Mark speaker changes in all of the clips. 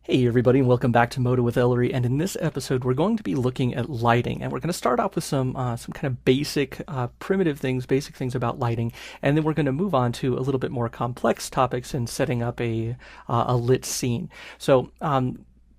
Speaker 1: Hey everybody, and welcome back to Modo with Hdri. And in this episode, we're going to be looking at lighting, and we're going to start off with some kind of basic, primitive things, basic things about lighting, and then we're going to move on to a little bit more complex topics in setting up a lit scene. So,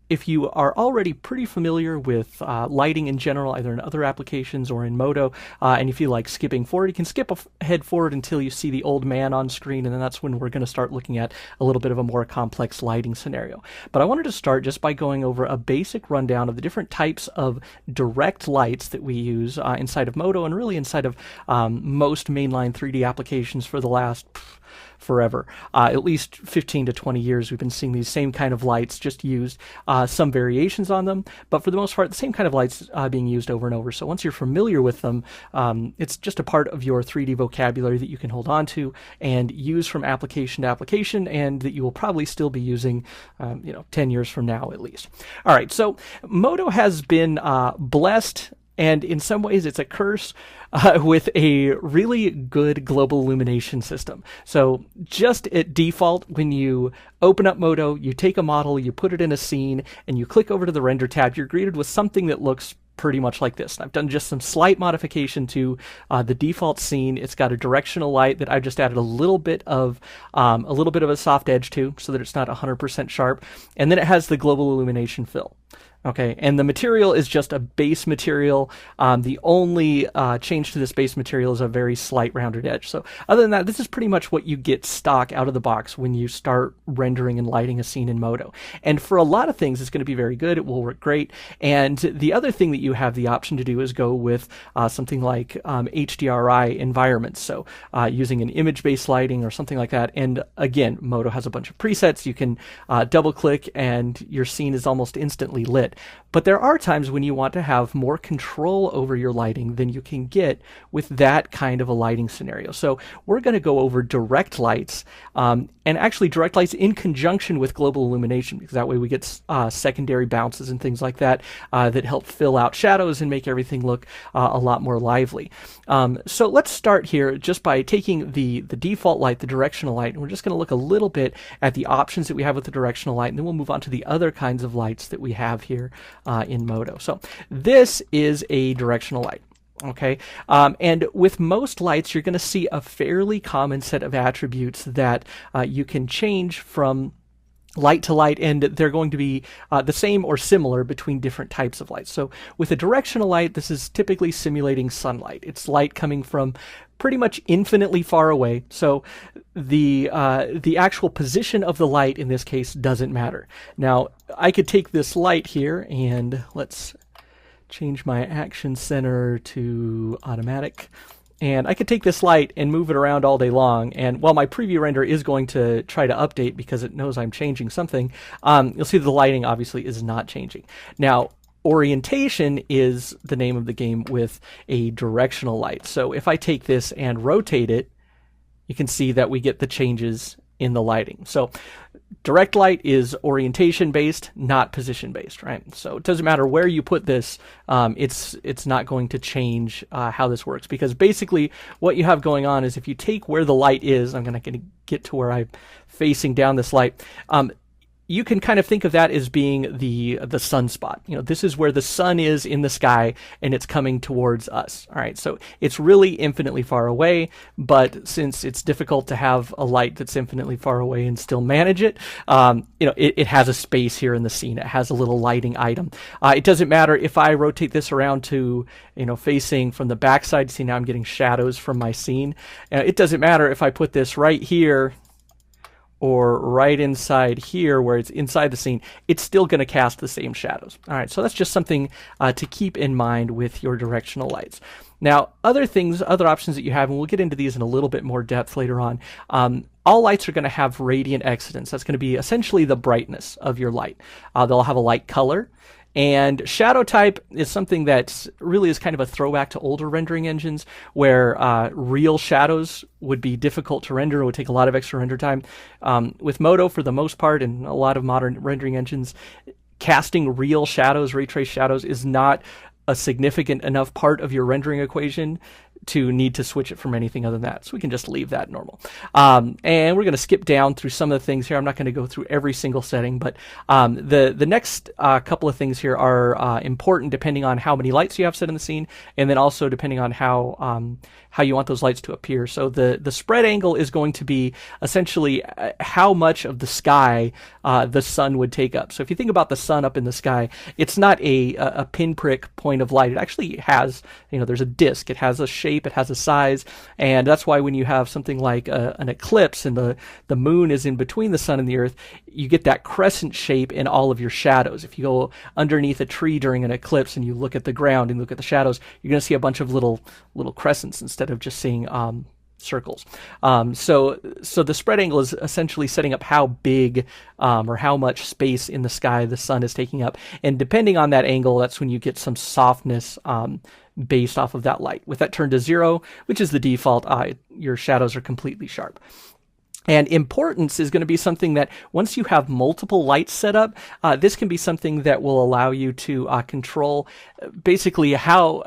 Speaker 1: if you are already pretty familiar with lighting in general, either in other applications or in Modo, and you feel like skipping forward, you can skip ahead forward until you see the old man on screen, and then that's when we're going to start looking at a little bit of a more complex lighting scenario. But I wanted to start just by going over a basic rundown of the different types of direct lights that we use inside of Modo and really inside of most mainline 3D applications for the last forever. At least 15 to 20 years we've been seeing these same kind of lights, just used some variations on them, but for the most part the same kind of lights being used over and over. So once you're familiar with them, it's just a part of your 3D vocabulary that you can hold on to and use from application to application, and that you will probably still be using 10 years from now at least. All right, so Modo has been blessed, and in some ways it's a curse, with a really good global illumination system. So just at default, when you open up Modo, you take a model, you put it in a scene, and you click over to the render tab, you're greeted with something that looks pretty much like this. And I've done just some slight modification to the default scene. It's got a directional light that I just added a little bit of a soft edge to, so that it's not 100% sharp. And then it has the global illumination fill. Okay, and the material is just a base material. The only change to this base material is a very slight rounded edge. So other than that, this is pretty much what you get stock out of the box when you start rendering and lighting a scene in Modo. And for a lot of things, it's going to be very good. It will work great. And the other thing that you have the option to do is go with something like Hdri Environments. So using an image-based lighting or something like that. And again, Modo has a bunch of presets. You can double-click and your scene is almost instantly lit. But there are times when you want to have more control over your lighting than you can get with that kind of a lighting scenario. So we're going to go over direct lights, and actually direct lights in conjunction with global illumination, because that way we get secondary bounces and things like that that help fill out shadows and make everything look a lot more lively. So let's start here just by taking the default light, the directional light, and we're just going to look a little bit at the options that we have with the directional light, and then we'll move on to the other kinds of lights that we have here in Modo. So this is a directional light. Okay, and with most lights, you're going to see a fairly common set of attributes that you can change from light to light, and they're going to be the same or similar between different types of lights. So with a directional light, this is typically simulating sunlight. It's light coming from pretty much infinitely far away, so the actual position of the light in this case doesn't matter. Now, I could take this light here, and let's change my action center to automatic. And I could take this light and move it around all day long, and while my preview render is going to try to update because it knows I'm changing something, you'll see that the lighting obviously is not changing. Now, orientation is the name of the game with a directional light. So if I take this and rotate it, you can see that we get the changes in the lighting. So direct light is orientation based, not position based, right? So it doesn't matter where you put this, it's not going to change how this works, because basically what you have going on is if you take where the light is, I'm going to get to where I'm facing down this light, you can kind of think of that as being the sunspot. This is where the sun is in the sky, and it's coming towards us. All right, so it's really infinitely far away, but since it's difficult to have a light that's infinitely far away and still manage it, it has a space here in the scene. It has a little lighting item. It doesn't matter if I rotate this around to, facing from the backside. See, now I'm getting shadows from my scene. It doesn't matter if I put this right here or right inside here where it's inside the scene, it's still going to cast the same shadows. All right, so that's just something to keep in mind with your directional lights. Now, other options that you have, and we'll get into these in a little bit more depth later on, all lights are going to have radiant excitance. That's going to be essentially the brightness of your light. They'll have a light color. And shadow type is something that really is kind of a throwback to older rendering engines, where real shadows would be difficult to render. It would take a lot of extra render time. With Modo, for the most part, and a lot of modern rendering engines, casting real shadows, ray trace shadows, is not a significant enough part of your rendering equation to need to switch it from anything other than that. So we can just leave that normal. And we're going to skip down through some of the things here. I'm not going to go through every single setting, but the next couple of things here are important depending on how many lights you have set in the scene, and then also depending on how you want those lights to appear. So the spread angle is going to be essentially how much of the sky the sun would take up. So if you think about the sun up in the sky, it's not a pinprick point of light. It actually has, there's a disk. It has a shape. It has a size. And that's why when you have something like an eclipse and the moon is in between the sun and the earth, you get that crescent shape in all of your shadows. If you go underneath a tree during an eclipse and you look at the ground and look at the shadows, you're going to see a bunch of little crescents instead of just seeing circles. So the spread angle is essentially setting up how big or how much space in the sky the sun is taking up. And depending on that angle, that's when you get some softness based off of that light. With that turned to 0, which is the default, your shadows are completely sharp. And importance is going to be something that once you have multiple lights set up, this can be something that will allow you to control basically how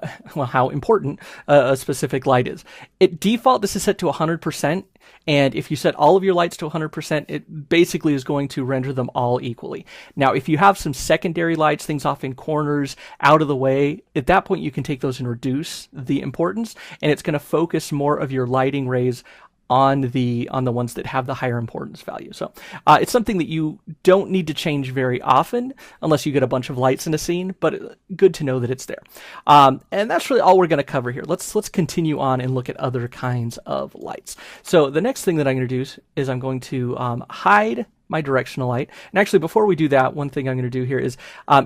Speaker 1: important a specific light is. At default, this is set to 100%. And if you set all of your lights to 100%, it basically is going to render them all equally. Now, if you have some secondary lights, things off in corners, out of the way, at that point you can take those and reduce the importance, and it's going to focus more of your lighting rays on the ones that have the higher importance value. So it's something that you don't need to change very often unless you get a bunch of lights in a scene, but good to know that it's there. And that's really all we're going to cover here. Let's continue on and look at other kinds of lights. So the next thing that I'm going to do is I'm going to hide my directional light. And actually, before we do that, one thing I'm going to do here is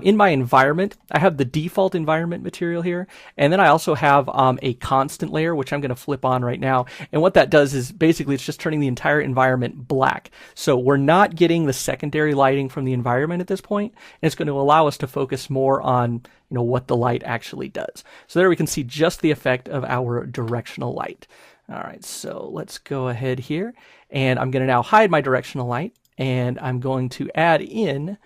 Speaker 1: in my environment, I have the default environment material here. And then I also have a constant layer, which I'm going to flip on right now. And what that does is basically it's just turning the entire environment black. So we're not getting the secondary lighting from the environment at this point. And it's going to allow us to focus more on what the light actually does. So there we can see just the effect of our directional light. All right, so let's go ahead here. And I'm going to now hide my directional light. And I'm going to add in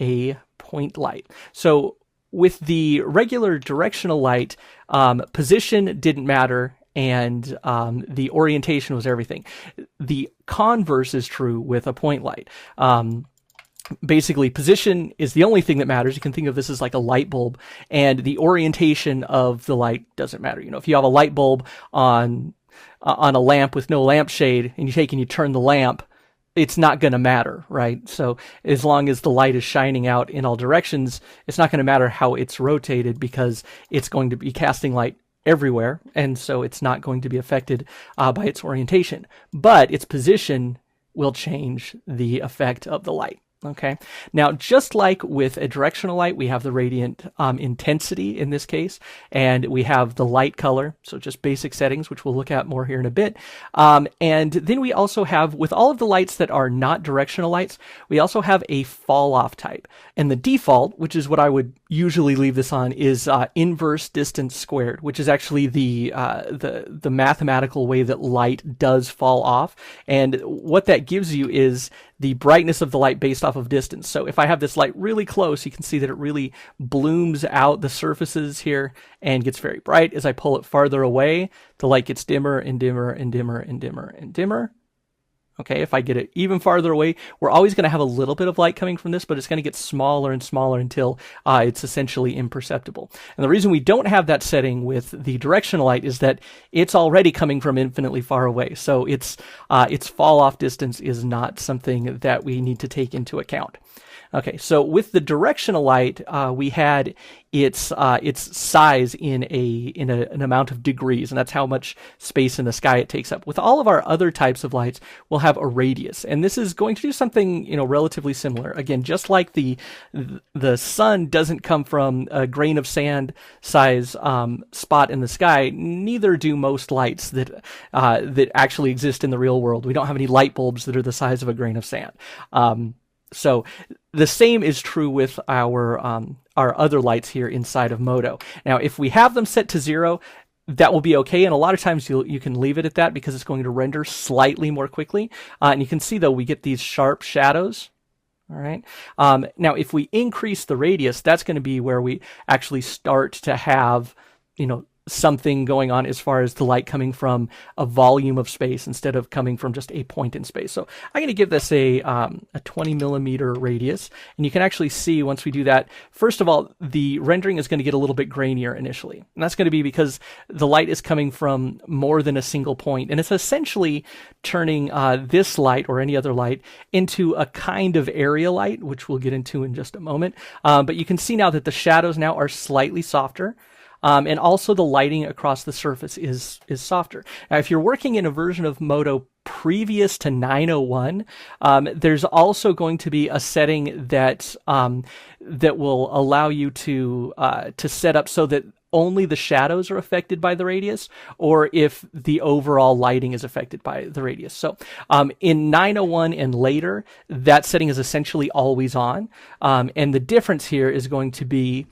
Speaker 1: a point light. So with the regular directional light, position didn't matter and the orientation was everything. The converse is true with a point light. Basically, position is the only thing that matters. You can think of this as like a light bulb, and the orientation of the light doesn't matter. If you have a light bulb on a lamp with no lampshade and you take and you turn the lamp, it's not going to matter, right? So as long as the light is shining out in all directions, it's not going to matter how it's rotated because it's going to be casting light everywhere, and so it's not going to be affected by its orientation. But its position will change the effect of the light. Okay. Now, just like with a directional light, we have the radiant intensity in this case, and we have the light color. So just basic settings, which we'll look at more here in a bit. And then we also have, with all of the lights that are not directional lights, we also have a fall off type. And the default, which is what I would usually leave this on, is inverse distance squared, which is actually the mathematical way that light does fall off. And what that gives you is the brightness of the light based off of distance. So if I have this light really close, you can see that it really blooms out the surfaces here and gets very bright. As I pull it farther away, the light gets dimmer and dimmer and dimmer and dimmer and dimmer. Okay, if I get it even farther away, we're always going to have a little bit of light coming from this, but it's going to get smaller and smaller until it's essentially imperceptible. And the reason we don't have that setting with the directional light is that it's already coming from infinitely far away. So its fall off distance is not something that we need to take into account. Okay, so with the directional light, we had its size in an amount of degrees, and that's how much space in the sky it takes up. With all of our other types of lights, we'll have a radius, and this is going to do something relatively similar. Again, just like the sun doesn't come from a grain of sand size spot in the sky, neither do most lights that actually exist in the real world. We don't have any light bulbs that are the size of a grain of sand. So the same is true with our other lights here inside of Modo. Now, if we have them set to 0, that will be okay. And a lot of times you can leave it at that because it's going to render slightly more quickly. And you can see, though, we get these sharp shadows. All right. Now, if we increase the radius, that's going to be where we actually start to have, something going on as far as the light coming from a volume of space instead of coming from just a point in space. So I'm going to give this a 20 millimeter radius, and you can actually see once we do that, first of all, the rendering is going to get a little bit grainier initially, and that's going to be because the light is coming from more than a single point, and it's essentially turning this light or any other light into a kind of area light, which we'll get into in just a moment. But you can see now that the shadows now are slightly softer. And also the lighting across the surface is softer. Now, if you're working in a version of Modo previous to 901, there's also going to be a setting that that will allow you to set up so that only the shadows are affected by the radius, or if the overall lighting is affected by the radius. So in 901 and later, that setting is essentially always on. And the difference here is going to be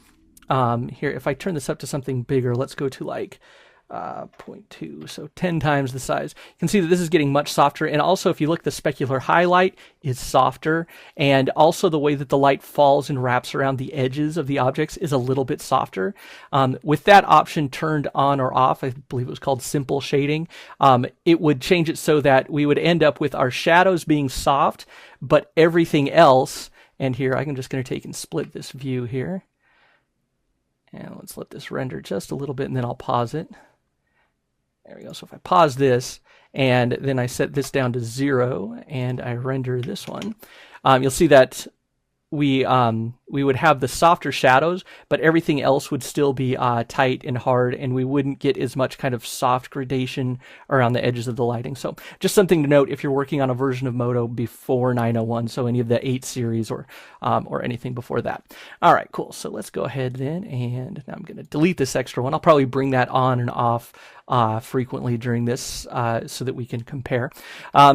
Speaker 1: here, if I turn this up to something bigger, let's go to like 0.2, so 10 times the size. You can see that this is getting much softer, and also if you look, the specular highlight is softer, and also the way that the light falls and wraps around the edges of the objects is a little bit softer. With that option turned on or off, I believe it was called simple shading, it would change it so that we would end up with our shadows being soft, but everything else, and here I'm just going to take and split this view here. And let's let this render just a little bit, and then I'll pause it. There we go. So if I pause this, and then I set this down to 0, and I render this one, you'll see that we would have the softer shadows, but everything else would still be tight and hard, and we wouldn't get as much kind of soft gradation around the edges of the lighting. So just something to note if you're working on a version of Modo before 901, so any of the 8 series or anything before that. All right, cool. So let's go ahead then, and now I'm going to delete this extra one. I'll probably bring that on and off frequently during this so that we can compare.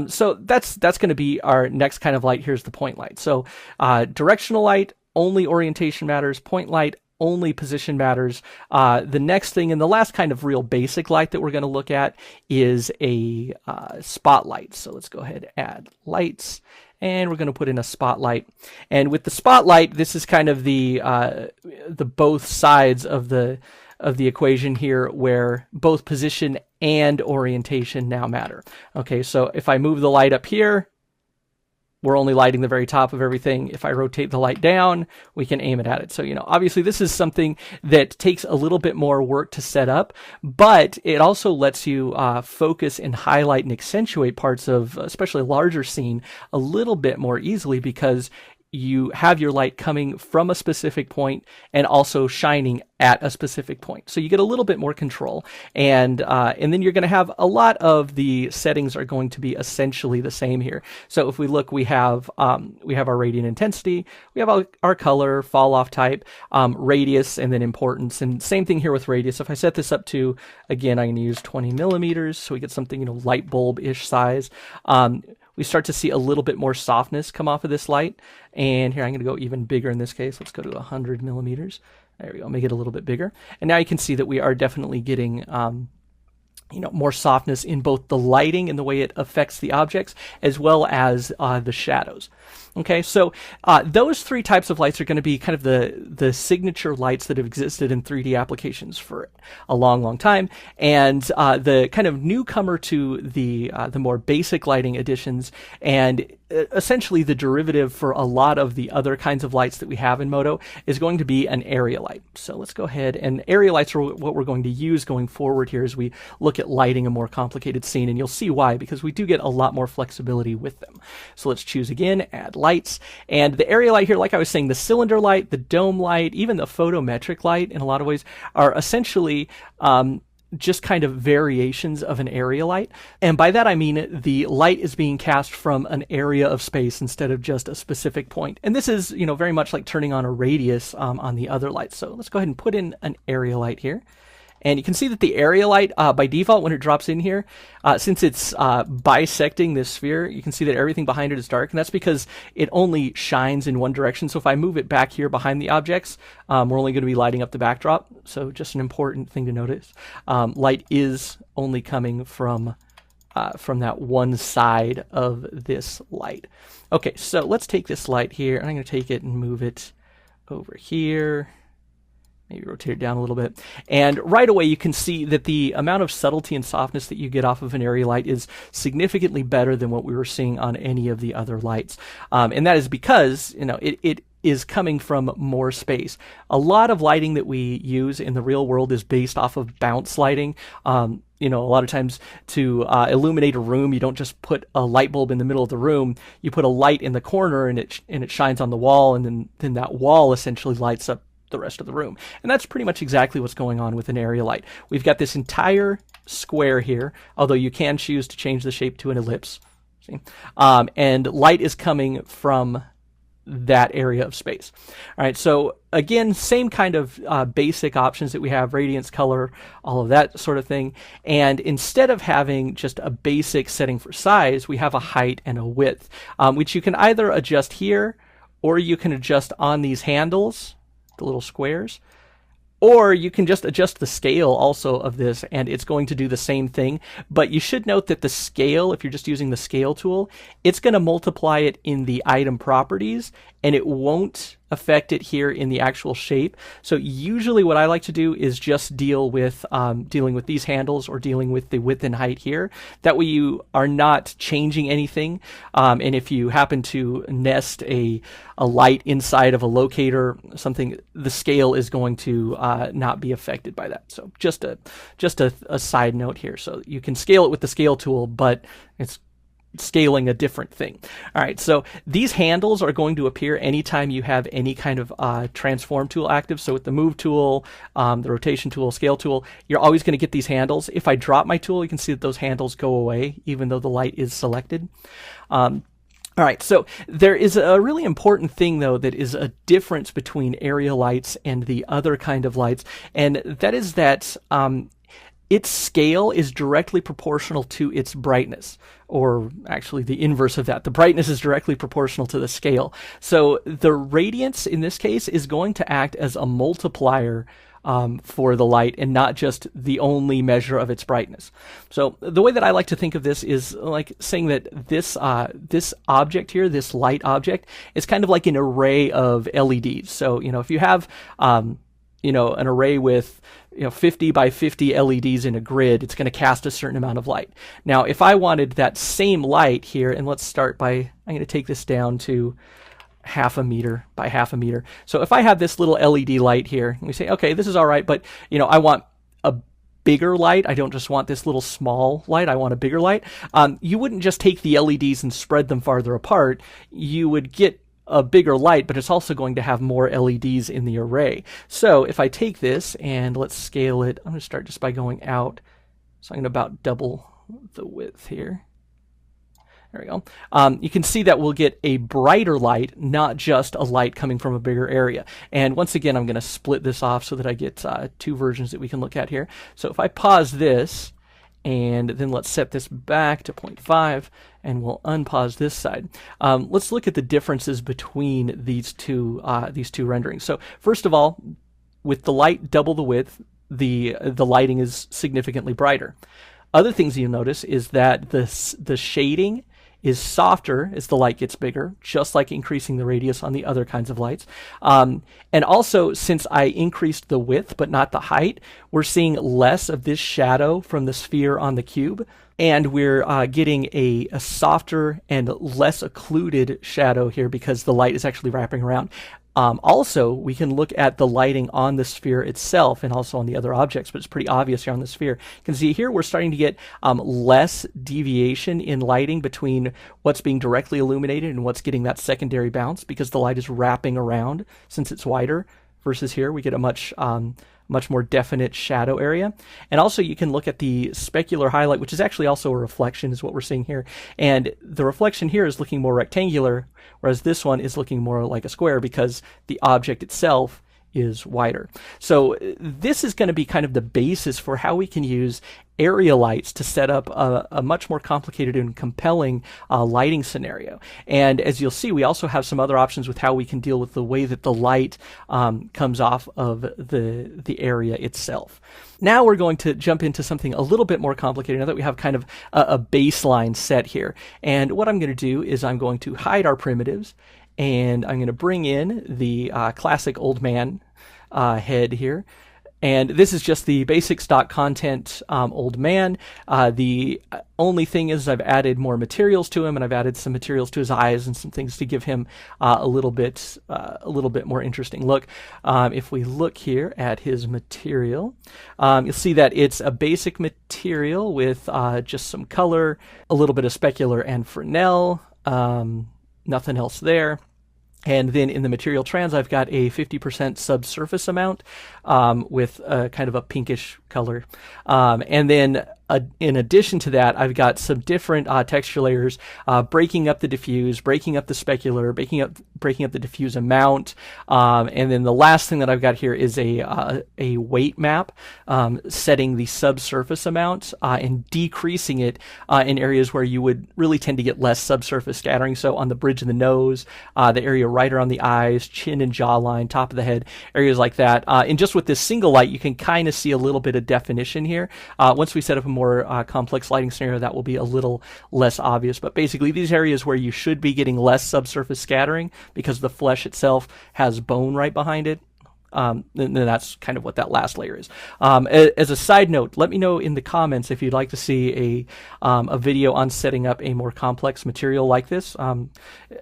Speaker 1: So that's going to be our next kind of light. Here's the point light. So directional light, only orientation matters. Point light, only position matters. The next thing, and the last kind of real basic light that we're going to look at, is a spotlight. So let's go ahead and add lights, and we're going to put in a spotlight. And with the spotlight, this is kind of the both sides of the equation here, where both position and orientation now matter. Okay, so if I move the light up here, we're only lighting the very top of everything. If I rotate the light down, we can aim it at it. So, obviously this is something that takes a little bit more work to set up, but it also lets you focus and highlight and accentuate parts of, especially a larger scene, a little bit more easily, because you have your light coming from a specific point and also shining at a specific point. So you get a little bit more control, and then you're going to have a lot of the settings are going to be essentially the same here. So if we look, we have our radiant intensity, we have our color, fall off type, radius, and then importance. And same thing here with radius. If I set this up to, again, I'm going to use 20 millimeters, so we get something, light bulb-ish size. We start to see a little bit more softness come off of this light. And here I'm going to go even bigger in this case. Let's go to 100 millimeters. There we go, make it a little bit bigger. And now you can see that we are definitely getting more softness in both the lighting and the way it affects the objects, as well as the shadows. Okay, so those 3 types of lights are going to be kind of the signature lights that have existed in 3D applications for a long, long time. And the kind of newcomer to the more basic lighting additions, and essentially the derivative for a lot of the other kinds of lights that we have in Modo, is going to be an area light. So let's go ahead, and area lights are what we're going to use going forward here as we look at lighting a more complicated scene, and you'll see why, because we do get a lot more flexibility with them. So let's choose again, add lights, and the area light here, like I was saying, the cylinder light, the dome light, even the photometric light in a lot of ways are essentially just kind of variations of an area light. And by that I mean the light is being cast from an area of space instead of just a specific point. And this is, very much like turning on a radius on the other lights. So let's go ahead and put in an area light here. And you can see that the area light, by default, when it drops in here, since it's bisecting this sphere, you can see that everything behind it is dark, and that's because it only shines in one direction. So if I move it back here behind the objects, we're only going to be lighting up the backdrop. So just an important thing to notice. Light is only coming from that one side of this light. Okay, so let's take this light here, and I'm going to take it and move it over here. Maybe rotate it down a little bit. And right away you can see that the amount of subtlety and softness that you get off of an area light is significantly better than what we were seeing on any of the other lights. And that is because, it is coming from more space. A lot of lighting that we use in the real world is based off of bounce lighting. A lot of times to illuminate a room, you don't just put a light bulb in the middle of the room. You put a light in the corner and it shines on the wall, and then that wall essentially lights up the rest of the room. And that's pretty much exactly what's going on with an area light. We've got this entire square here, although you can choose to change the shape to an ellipse. See? And light is coming from that area of space. All right, so again, same kind of basic options that we have, radiance, color, all of that sort of thing. And instead of having just a basic setting for size, we have a height and a width, which you can either adjust here, or you can adjust on these handles, the little squares, or you can just adjust the scale also of this, and it's going to do the same thing. But you should note that the scale, if you're just using the scale tool, it's going to multiply it in the item properties, and it won't affect it here in the actual shape. So usually what I like to do is just dealing with these handles or dealing with the width and height here. That way you are not changing anything. And if you happen to nest a light inside of a locator, something, the scale is going to not be affected by that. So just a side note here. So you can scale it with the scale tool, but it's scaling a different thing. All right, so these handles are going to appear anytime you have any kind of transform tool active. So with the move tool, the rotation tool, scale tool, you're always going to get these handles. If I drop my tool, you can see that those handles go away, even though the light is selected. All right, so there is a really important thing, though, that is a difference between area lights and the other kind of lights, and that is that its scale is directly proportional to its brightness, or actually the inverse of that. The brightness is directly proportional to the scale. So the radiance in this case is going to act as a multiplier for the light, and not just the only measure of its brightness. So the way that I like to think of this is like saying that this object here, this light object, is kind of like an array of LEDs. So if you have an array with 50 by 50 LEDs in a grid, it's going to cast a certain amount of light. Now, if I wanted that same light here, and let's start by, I'm going to take this down to 0.5 meter by 0.5 meter. So if I have this little LED light here, and we say, okay, this is all right, but I want a bigger light. I don't just want this little small light. I want a bigger light. You wouldn't just take the LEDs and spread them farther apart. You would get a bigger light, but it's also going to have more LEDs in the array. So if I take this and let's scale it, I'm going to start just by going out. So I'm going to about double the width here. There we go. You can see that we'll get a brighter light, not just a light coming from a bigger area. And once again, I'm going to split this off so that I get two versions that we can look at here. So if I pause this, and then let's set this back to 0.5, and we'll unpause this side. Let's look at the differences between these two renderings. So first of all, with the light double the width, the lighting is significantly brighter. Other things you'll notice is that the shading is softer as the light gets bigger, just like increasing the radius on the other kinds of lights. And also, since I increased the width but not the height, we're seeing less of this shadow from the sphere on the cube, and we're getting a softer and less occluded shadow here because the light is actually wrapping around. Also, we can look at the lighting on the sphere itself and also on the other objects, but it's pretty obvious here on the sphere. You can see here we're starting to get less deviation in lighting between what's being directly illuminated and what's getting that secondary bounce, because the light is wrapping around since it's wider, versus here we get a much more definite shadow area. And also you can look at the specular highlight, which is actually also a reflection, is what we're seeing here. And the reflection here is looking more rectangular, whereas this one is looking more like a square because the object itself is wider. So this is going to be kind of the basis for how we can use area lights to set up a much more complicated and compelling lighting scenario. And as you'll see, we also have some other options with how we can deal with the way that the light comes off of the area itself. Now we're going to jump into something a little bit more complicated now that we have kind of a baseline set here. And what I'm going to do is I'm going to hide our primitives, and I'm going to bring in the classic old man head here. And this is just the basic stock content old man. The only thing is I've added more materials to him, and I've added some materials to his eyes and some things to give him a little bit more interesting look. If we look here at his material, you'll see that it's a basic material with just some color, a little bit of specular and Fresnel, nothing else there. And then in the material trans, I've got a 50% subsurface amount with kind of a pinkish color. And then in addition to that, I've got some different texture layers, breaking up the diffuse, breaking up the specular, breaking up the diffuse amount. And then the last thing that I've got here is a weight map, setting the subsurface amount and decreasing it in areas where you would really tend to get less subsurface scattering. So on the bridge of the nose, the area right around the eyes, chin and jawline, top of the head, areas like that. And just with this single light, you can kind of see a little bit of definition here. Once we set up a more complex lighting scenario, that will be a little less obvious. But basically, these areas where you should be getting less subsurface scattering because the flesh itself has bone right behind it, then that's kind of what that last layer is. As a side note, let me know in the comments if you'd like to see a video on setting up a more complex material like this.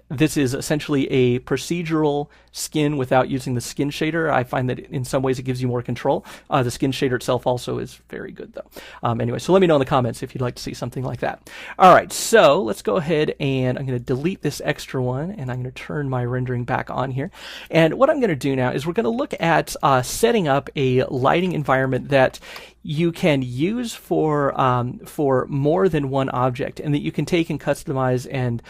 Speaker 1: This is essentially a procedural skin without using the skin shader. I find that in some ways it gives you more control. The skin shader itself also is very good though. Anyway, so let me know in the comments if you'd like to see something like that. All right, so let's go ahead and I'm going to delete this extra one, and I'm going to turn my rendering back on here. And what I'm going to do now is we're going to look at setting up a lighting environment that you can use for more than one object, and that you can take and customize and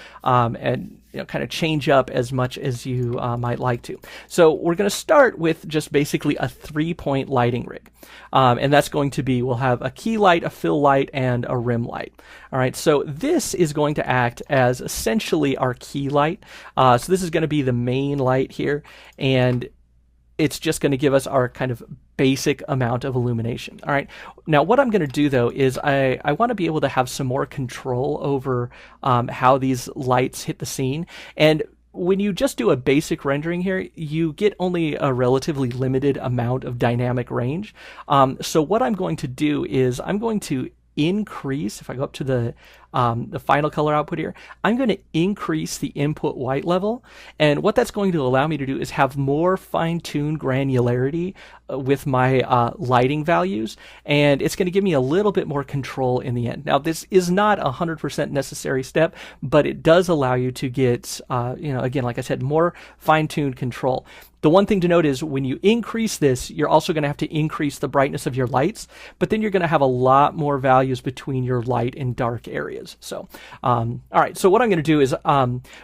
Speaker 1: kind of change up as much as you might like to. So we're going to start with just basically a 3-point lighting rig, and that's going to be, we'll have a key light, a fill light, and a rim light. All right, so this is going to act as essentially our key light. So this is going to be the main light here, and it's just going to give us our kind of basic amount of illumination. All right. Now, what I'm going to do, though, is I want to be able to have some more control over how these lights hit the scene. And when you just do a basic rendering here, you get only a relatively limited amount of dynamic range. So what I'm going to do is I'm going to increase, if I go up to the final color output here, I'm going to increase the input white level, and what that's going to allow me to do is have more fine-tuned granularity with my lighting values, and it's going to give me a little bit more control in the end. Now, this is not a 100% necessary step, but it does allow you to get, again, like I said, more fine-tuned control. The one thing to note is when you increase this, you're also going to have to increase the brightness of your lights, but then you're going to have a lot more values between your light and dark areas. So, all right, so what I'm going to do is,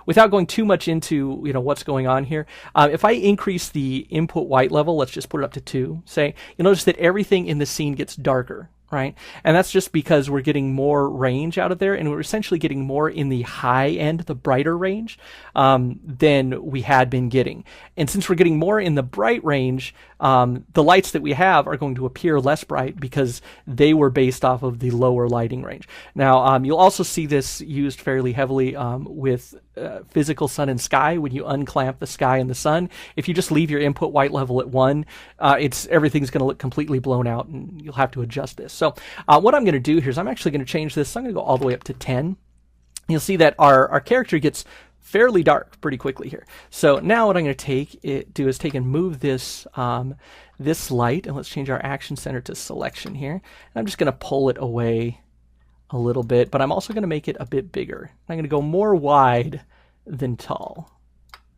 Speaker 1: without going too much into, what's going on here, if I increase the input white level, let's just put it up to 2, say, you'll notice that everything in the scene gets darker. Right? And that's just because we're getting more range out of there, and we're essentially getting more in the high end, the brighter range, than we had been getting. And since we're getting more in the bright range, the lights that we have are going to appear less bright because they were based off of the lower lighting range. Now, you'll also see this used fairly heavily with physical sun and sky. When you unclamp the sky and the sun, if you just leave your input white level at 1, everything's going to look completely blown out, and you'll have to adjust this. So what I'm going to do here is I'm actually going to change this. So I'm going to go all the way up to 10. You'll see that our character gets fairly dark pretty quickly here. So now what I'm going to do is take and move this this light, and let's change our action center to selection here. And I'm just going to pull it away a little bit, but I'm also going to make it a bit bigger. I'm going to go more wide than tall.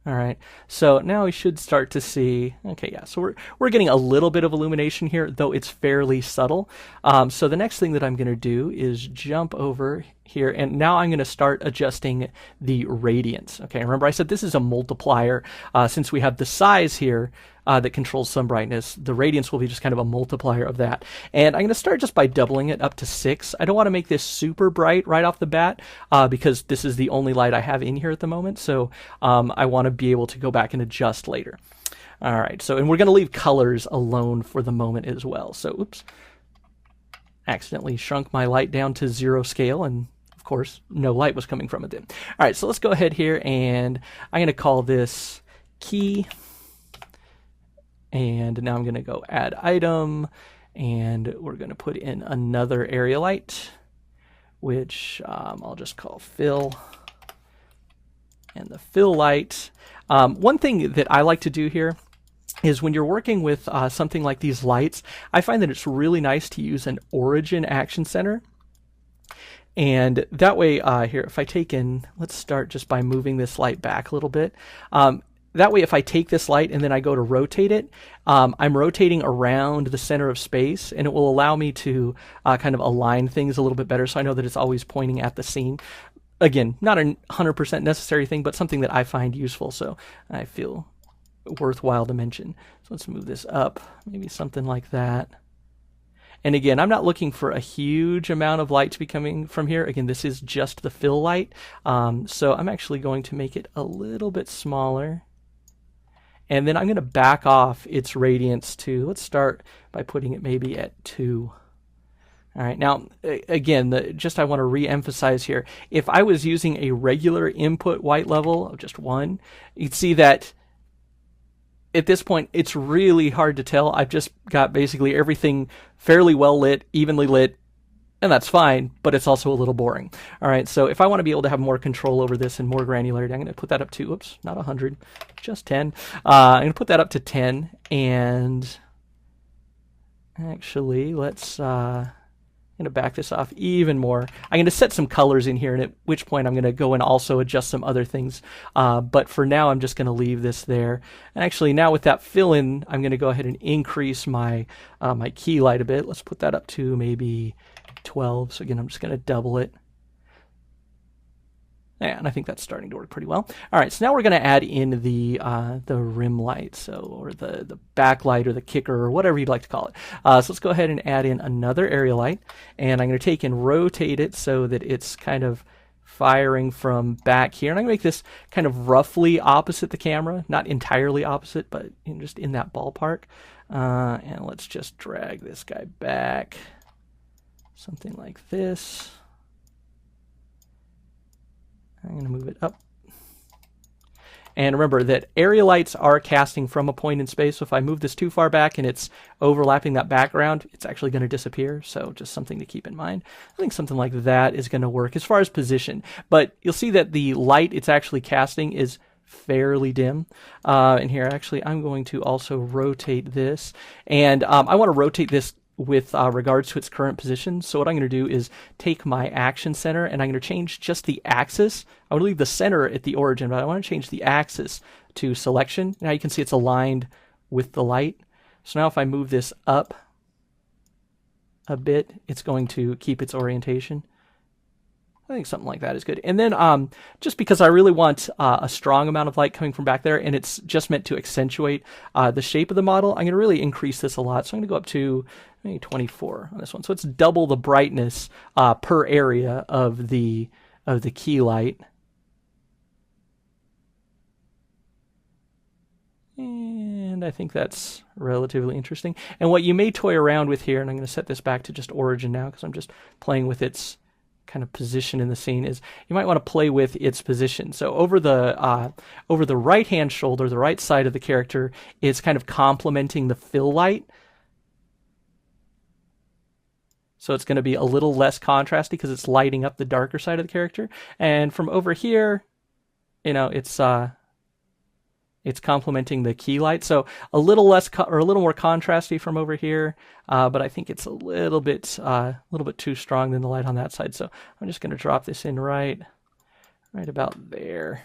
Speaker 1: All right, so now we should start to see, okay, yeah, so we're getting a little bit of illumination here, though it's fairly subtle. So the next thing that I'm going to do is jump over here, and now I'm going to start adjusting the radiance. Okay, remember I said this is a multiplier. Since we have the size here that controls sun brightness, the radiance will be just kind of a multiplier of that. And I'm going to start just by doubling it up to 6. I don't want to make this super bright right off the bat because this is the only light I have in here at the moment. So I want to be able to go back and adjust later. All right, so, and we're going to leave colors alone for the moment as well. So, oops, accidentally shrunk my light down to 0 scale, and of course, no light was coming from it then. All right, so let's go ahead here, and I'm going to call this key. And now I'm going to go add item, and we're going to put in another area light, which I'll just call fill. And the fill light. One thing that I like to do here is when you're working with something like these lights, I find that it's really nice to use an origin action center. And that way, here, if I take in, let's start just by moving this light back a little bit. That way, if I take this light and then I go to rotate it, I'm rotating around the center of space, and it will allow me to kind of align things a little bit better, so I know that it's always pointing at the scene. Again, not a 100% necessary thing, but something that I find useful, so I feel worthwhile to mention. So let's move this up, maybe something like that. And again, I'm not looking for a huge amount of light to be coming from here. Again, this is just the fill light, so I'm actually going to make it a little bit smaller. And then I'm going to back off its radiance to, let's start by putting it maybe at 2. All right, now, again, I want to re-emphasize here. If I was using a regular input white level of just 1, you'd see that at this point, it's really hard to tell. I've just got basically everything fairly well lit, evenly lit, and that's fine, but it's also a little boring. All right, so if I want to be able to have more control over this and more granularity, I'm going to put that up to, oops, not 100, just 10. I'm going to put that up to 10, and actually, let's, I'm going to back this off even more. I'm going to set some colors in here, and at which point I'm going to go and also adjust some other things. But for now, I'm just going to leave this there. And actually, now with that fill-in, I'm going to go ahead and increase my my key light a bit. Let's put that up to maybe 12. So again, I'm just going to double it. And I think that's starting to work pretty well. All right, so now we're going to add in the rim light, or the backlight or the kicker or whatever you'd like to call it. So let's go ahead and add in another area light, and I'm going to take and rotate it so that it's kind of firing from back here. And I'm going to make this kind of roughly opposite the camera, not entirely opposite, but just in that ballpark. And let's just drag this guy back, something like this. I'm going to move it up. And remember that area lights are casting from a point in space, so if I move this too far back and it's overlapping that background, it's actually going to disappear, so just something to keep in mind. I think something like that is going to work as far as position, but you'll see that the light it's actually casting is fairly dim. And here, actually, I'm going to also rotate this, and I want to rotate this with regards to its current position. So what I'm going to do is take my action center, and I'm going to change just the axis. I would leave the center at the origin, but I want to change the axis to selection. Now you can see it's aligned with the light. So now if I move this up a bit, it's going to keep its orientation. I think something like that is good. And then just because I really want a strong amount of light coming from back there, and it's just meant to accentuate the shape of the model, I'm going to really increase this a lot. So I'm going to go up to maybe 24 on this one. So it's double the brightness per area of the key light. And I think that's relatively interesting. And what you may toy around with here, and I'm going to set this back to just origin now because I'm just playing with its kind of position in the scene, is you might want to play with its position. So over the right hand shoulder, the right side of the character, is kind of complementing the fill light. So it's going to be a little less contrasty because it's lighting up the darker side of the character. And from over here, it's complementing the key light. So a little less or a little more contrasty from over here, but I think it's a little bit too strong than the light on that side. So I'm just going to drop this in right about there,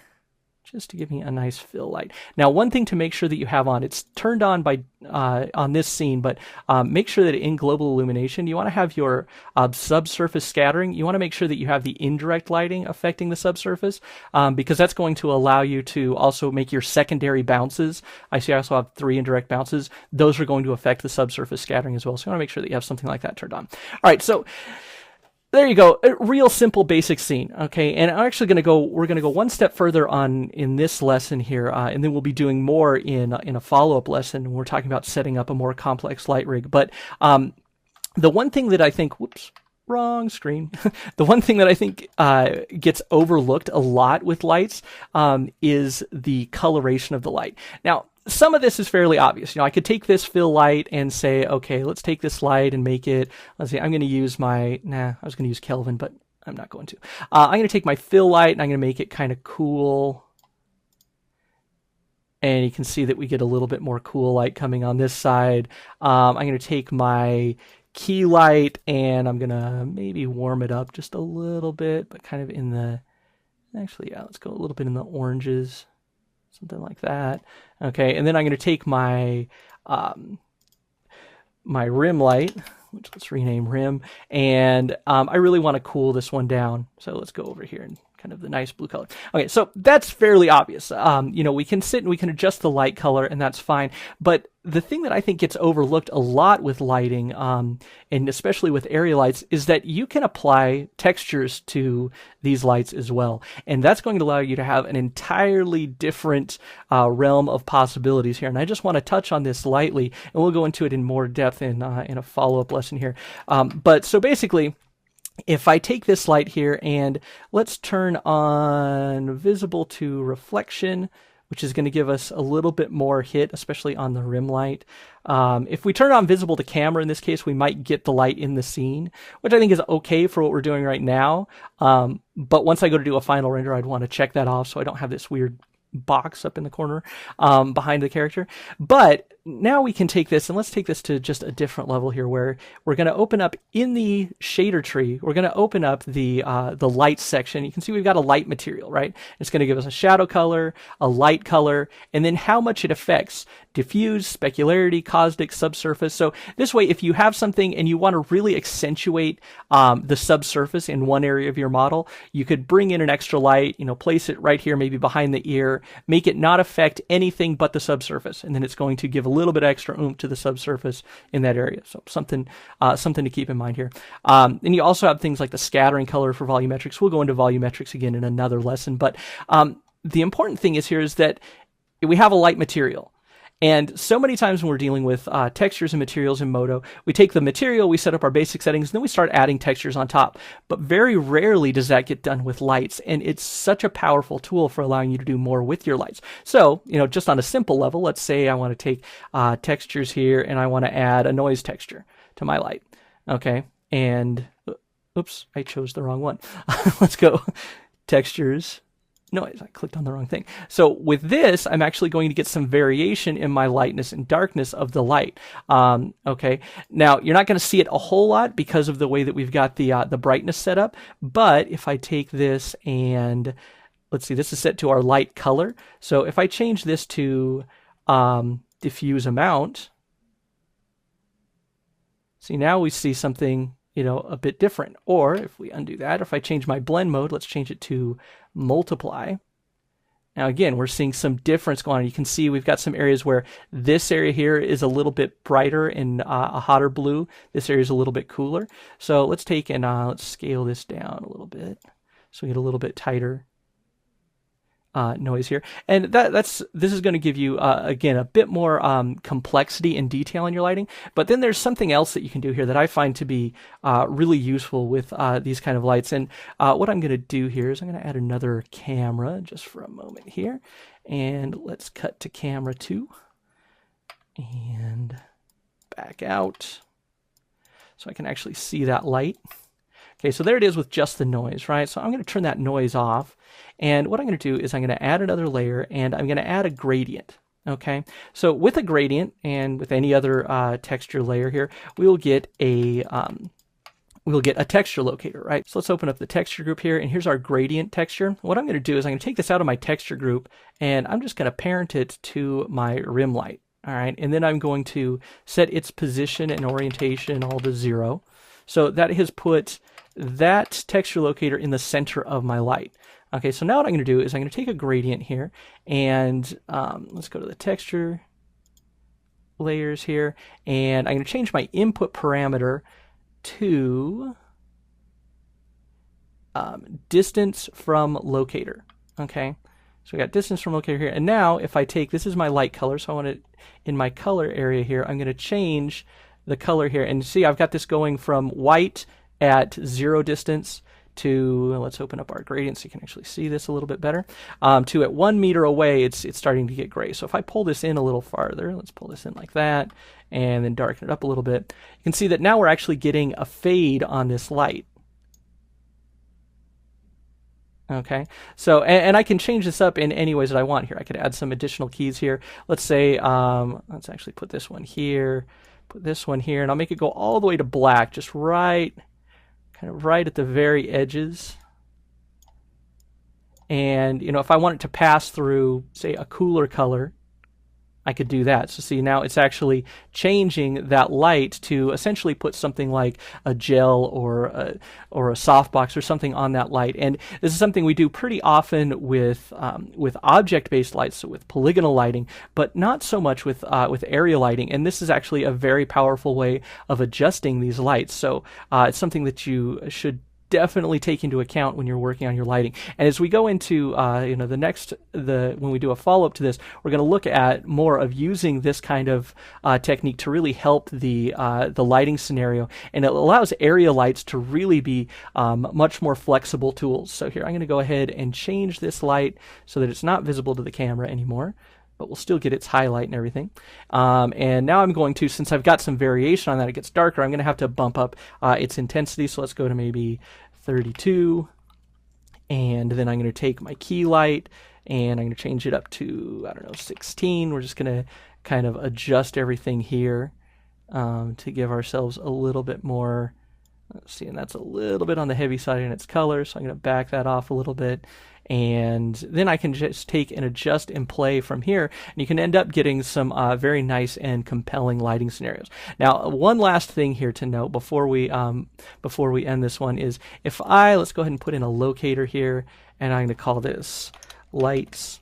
Speaker 1: just to give me a nice fill light. Now, one thing to make sure that you have on, it's turned on by on this scene, but make sure that in global illumination, you want to have your subsurface scattering. You want to make sure that you have the indirect lighting affecting the subsurface, because that's going to allow you to also make your secondary bounces. I see I also have 3 indirect bounces. Those are going to affect the subsurface scattering as well. So you want to make sure that you have something like that turned on. All right, so there you go. A real simple basic scene. Okay. And I'm actually we're going to go one step further on in this lesson here. And then we'll be doing more in a follow-up lesson when we're talking about setting up a more complex light rig. But, the one thing that I think, wrong screen. The one thing that I think gets overlooked a lot with lights is the coloration of the light. Now, some of this is fairly obvious. I could take this fill light and say, okay, let's take this light and make it, let's see, I'm going to use I was going to use Kelvin, but I'm not going to. I'm going to take my fill light and I'm going to make it kind of cool. And you can see that we get a little bit more cool light coming on this side. I'm going to take my key light and I'm going to maybe warm it up just a little bit, but kind of in the, actually, yeah, let's go a little bit in the oranges. Something like that. Okay, and then I'm going to take my my rim light, which let's rename rim, and I really want to cool this one down. So let's go over here and kind of the nice blue color. Okay, so that's fairly obvious. We can sit and we can adjust the light color, and that's fine. But the thing that I think gets overlooked a lot with lighting, and especially with area lights, is that you can apply textures to these lights as well. And that's going to allow you to have an entirely different realm of possibilities here. And I just want to touch on this lightly, and we'll go into it in more depth in a follow-up lesson here. But so basically, if I take this light here and let's turn on visible to reflection, which is going to give us a little bit more hit, especially on the rim light. If we turn on visible to camera, in this case, we might get the light in the scene, which I think is okay for what we're doing right now. But once I go to do a final render, I'd want to check that off so I don't have this weird box up in the corner behind the character. But now we can take this, and let's take this to just a different level here, where we're going to open up in the shader tree, we're going to open up the light section. You can see we've got a light material, right? It's going to give us a shadow color, a light color, and then how much it affects diffuse, specularity, caustic, subsurface. So this way, if you have something and you want to really accentuate the subsurface in one area of your model, you could bring in an extra light, place it right here, maybe behind the ear, make it not affect anything but the subsurface, and then it's going to give a little bit extra oomph to the subsurface in that area. So something to keep in mind here. And you also have things like the scattering color for volumetrics. We'll go into volumetrics again in another lesson, but the important thing is that we have a light material. And so many times when we're dealing with textures and materials in Modo, we take the material, we set up our basic settings, and then we start adding textures on top. But very rarely does that get done with lights, and it's such a powerful tool for allowing you to do more with your lights. So, just on a simple level, let's say I want to take textures here, and I want to add a noise texture to my light. Okay, and oops, I chose the wrong one. Let's go textures. Noise, I clicked on the wrong thing. So with this, I'm actually going to get some variation in my lightness and darkness of the light. Okay, now you're not going to see it a whole lot because of the way that we've got the brightness set up. But if I take this and let's see, this is set to our light color. So if I change this to diffuse amount, see, now we see something a bit different. Or if we undo that, if I change my blend mode, let's change it to multiply. Now again, we're seeing some difference going on. You can see we've got some areas where this area here is a little bit brighter and a hotter blue. This area is a little bit cooler. So let's take and let's scale this down a little bit so we get a little bit tighter noise here. And this is going to give you again a bit more complexity and detail in your lighting. But then there's something else that you can do here that I find to be really useful with these kind of lights. And what I'm going to do here is I'm going to add another camera just for a moment here, and let's cut to camera 2 and back out so I can actually see that light. Okay, so there it is with just the noise, right? So I'm going to turn that noise off. And what I'm going to do is I'm going to add another layer, and I'm going to add a gradient. Okay, so with a gradient and with any other texture layer here, we'll get a texture locator, right? So let's open up the texture group here, and here's our gradient texture. What I'm going to do is I'm going to take this out of my texture group, and I'm just going to parent it to my rim light. All right, and then I'm going to set its position and orientation all to 0. So that has put that texture locator in the center of my light. Okay, so now what I'm going to do is I'm going to take a gradient here, and let's go to the texture layers here, and I'm going to change my input parameter to distance from locator. Okay, so we got distance from locator here, and now if I take, this is my light color, so I want it in my color area here, I'm going to change the color here, and see I've got this going from white at 0 distance to, let's open up our gradient so you can actually see this a little bit better, to at 1 meter away, it's starting to get gray. So if I pull this in a little farther, let's pull this in like that, and then darken it up a little bit, you can see that now we're actually getting a fade on this light. Okay, so, and I can change this up in any ways that I want here. I could add some additional keys here. Let's say, let's actually put this one here, put this one here, and I'll make it go all the way to black, just right, kind of right at the very edges. And, you know, if I want it to pass through, say, a cooler color, I could do that. So see, now it's actually changing that light to essentially put something like a gel or a softbox or something on that light. And this is something we do pretty often with object-based lights, so with polygonal lighting, but not so much with area lighting. And this is actually a very powerful way of adjusting these lights. So it's something that you should definitely take into account when you're working on your lighting. And as we go into you know, when we do a follow-up to this, we're going to look at more of using this kind of technique to really help the lighting scenario, and it allows area lights to really be much more flexible tools. So here I'm going to go ahead and change this light so that it's not visible to the camera anymore, but we'll still get its highlight and everything. And now I'm going to, since I've got some variation on that, it gets darker, I'm going to have to bump up its intensity. So let's go to maybe 32, and then I'm going to take my key light and I'm going to change it up to, I don't know, 16. We're just going to kind of adjust everything here to give ourselves a little bit more. Let's see, and that's a little bit on the heavy side in its color, so I'm going to back that off a little bit. And then I can just take and adjust and play from here, and you can end up getting some very nice and compelling lighting scenarios. Now, one last thing here to note before we end this one is, if let's go ahead and put in a locator here, and I'm going to call this lights,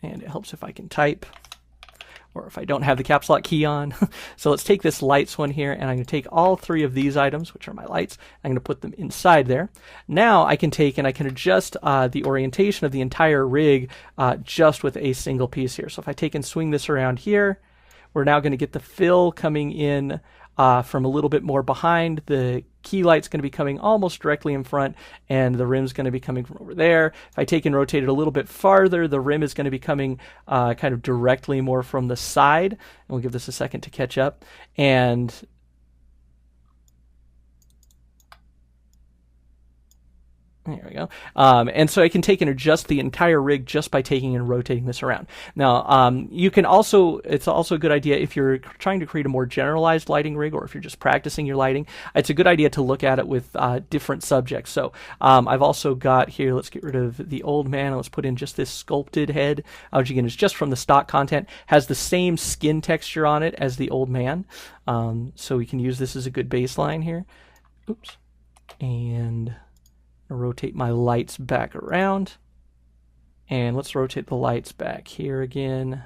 Speaker 1: and it helps if I can type, or if I don't have the caps lock key on. So let's take this lights one here, and I'm going to take all 3 of these items, which are my lights, I'm going to put them inside there. Now I can take and I can adjust the orientation of the entire rig just with a single piece here. So if I take and swing this around here, we're now going to get the fill coming in from a little bit more behind. The key light's going to be coming almost directly in front, and the rim's going to be coming from over there. If I take and rotate it a little bit farther, the rim is going to be coming kind of directly more from the side. And we'll give this a second to catch up. And there we go. And so I can take and adjust the entire rig just by taking and rotating this around. Now, you can also, it's also a good idea if you're trying to create a more generalized lighting rig, or if you're just practicing your lighting, it's a good idea to look at it with different subjects. So I've also got here, let's get rid of the old man, and let's put in just this sculpted head, which again is just from the stock content, has the same skin texture on it as the old man. So we can use this as a good baseline here. Oops. And rotate my lights back around, and let's rotate the lights back here again,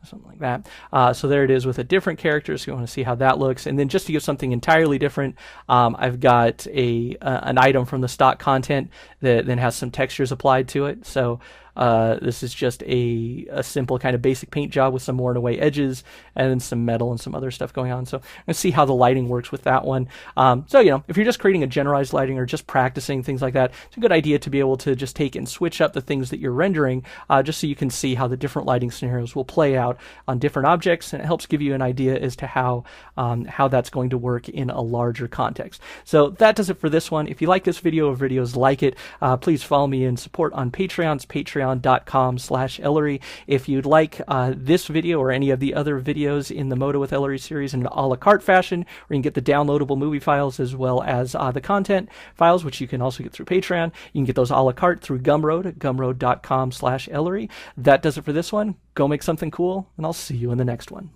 Speaker 1: something like that. So there it is with a different character, so you want to see how that looks. And then just to give something entirely different, I've got an item from the stock content that then has some textures applied to it. So this is just a simple kind of basic paint job with some worn away edges and then some metal and some other stuff going on. So let's see how the lighting works with that one. So, you know, if you're just creating a generalized lighting or just practicing things like that, it's a good idea to be able to just take and switch up the things that you're rendering, just so you can see how the different lighting scenarios will play out on different objects, and it helps give you an idea as to how that's going to work in a larger context. So that does it for this one. If you like this video or videos like it, please follow me and support on Patreon's patreon.com/Ellery. If you'd like this video or any of the other videos in the Modo with Ellery series in an a la carte fashion, where you can get the downloadable movie files as well as the content files, which you can also get through Patreon. You can get those a la carte through Gumroad at gumroad.com/Ellery. That does it for this one. Go make something cool, and I'll see you in the next one.